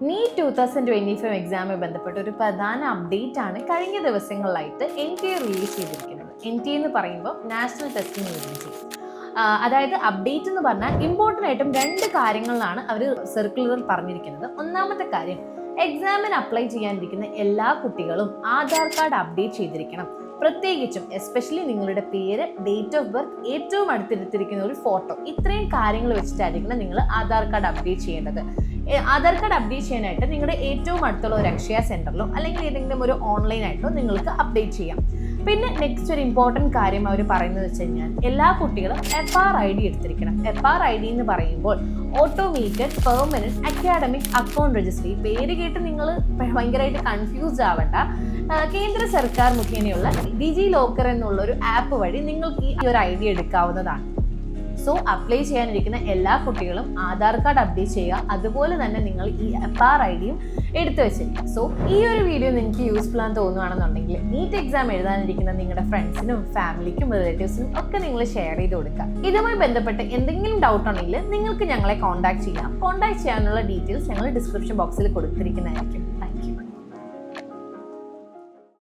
NEET 2025 എക്സാമുമായി ബന്ധപ്പെട്ട ഒരു പ്രധാന അപ്ഡേറ്റ് ആണ് കഴിഞ്ഞ ദിവസങ്ങളിലായിട്ട് NTA റിലീസ് ചെയ്തിരിക്കുന്നത്. NTA എന്ന് പറയുമ്പോൾ നാഷണൽ ടെസ്റ്റിംഗ് ഏജൻസി. അതായത് അപ്ഡേറ്റ് എന്ന് പറഞ്ഞാൽ ഇമ്പോർട്ടൻ്റ് ആയിട്ടും രണ്ട് കാര്യങ്ങളിലാണ് അവർ സർക്കുലറിൽ പറഞ്ഞിരിക്കുന്നത്. ഒന്നാമത്തെ കാര്യം, എക്സാമിന് അപ്ലൈ ചെയ്യാനിരിക്കുന്ന എല്ലാ കുട്ടികളും ആധാർ കാർഡ് അപ്ഡേറ്റ് ചെയ്തിരിക്കണം. പ്രത്യേകിച്ചും എസ്പെഷ്യലി നിങ്ങളുടെ പേര്, ഡേറ്റ് ഓഫ് ബർത്ത്, ഏറ്റവും അടുത്തെടുത്തിരിക്കുന്ന ഒരു ഫോട്ടോ, ഇത്രയും കാര്യങ്ങൾ വെച്ചിട്ടായിരിക്കണം നിങ്ങൾ ആധാർ കാർഡ് അപ്ഡേറ്റ് ചെയ്യേണ്ടത്. ആധാർ കാർഡ് അപ്ഡേറ്റ് ചെയ്യാനായിട്ട് നിങ്ങളുടെ ഏറ്റവും അടുത്തുള്ള ഒരു അക്ഷയ സെൻറ്ററിലോ അല്ലെങ്കിൽ ഏതെങ്കിലും ഒരു ഓൺലൈനായിട്ടോ നിങ്ങൾക്ക് അപ്ഡേറ്റ് ചെയ്യാം. പിന്നെ നെക്സ്റ്റ് ഒരു ഇമ്പോർട്ടൻറ്റ് കാര്യം അവർ പറയുന്നത് വെച്ച് കഴിഞ്ഞാൽ എല്ലാ കുട്ടികളും FRID എടുത്തിരിക്കണം. FRID എന്ന് പറയുമ്പോൾ automated permanent academic account registry. പേര് കേട്ട് നിങ്ങൾ ഭയങ്കരമായിട്ട് കൺഫ്യൂസ്ഡ് ആവണ്ട. കേന്ദ്ര സർക്കാർ മുഖേനയുള്ള ഡിജി ലോക്കർ എന്നുള്ള ഒരു ആപ്പ് വഴി നിങ്ങൾക്ക് ഈ ഒരു ID എടുക്കാവുന്നതാണ്. സോ അപ്ലൈ ചെയ്യാനിരിക്കുന്ന എല്ലാ കുട്ടികളും ആധാർ കാർഡ് അപ്ഡേറ്റ് ചെയ്യുക. അതുപോലെ തന്നെ നിങ്ങൾ ഈ FRIDയും എടുത്തു വെച്ചിരിക്കുക. സോ ഈ ഒരു വീഡിയോ നിങ്ങൾക്ക് യൂസ്ഫുൾ ആണെന്ന് തോന്നുകയാണെന്നുണ്ടെങ്കിൽ നീറ്റ് എക്സാം എഴുതാനിരിക്കുന്ന നിങ്ങളുടെ ഫ്രണ്ട്സിനും ഫാമിലിക്കും റിലേറ്റീവ്സിനും ഒക്കെ നിങ്ങൾ ഷെയർ ചെയ്ത് കൊടുക്കുക. ഇതുമായി ബന്ധപ്പെട്ട് എന്തെങ്കിലും ഡൗട്ട് ഉണ്ടെങ്കിൽ നിങ്ങൾക്ക് ഞങ്ങളെ കോൺടാക്ട് ചെയ്യാം. കോൺടാക്ട് ചെയ്യാനുള്ള ഡീറ്റെയിൽസ് ഞങ്ങൾ ഡിസ്ക്രിപ്ഷൻ ബോക്സിൽ കൊടുത്തിരിക്കുന്നതായിരിക്കും. Thank you.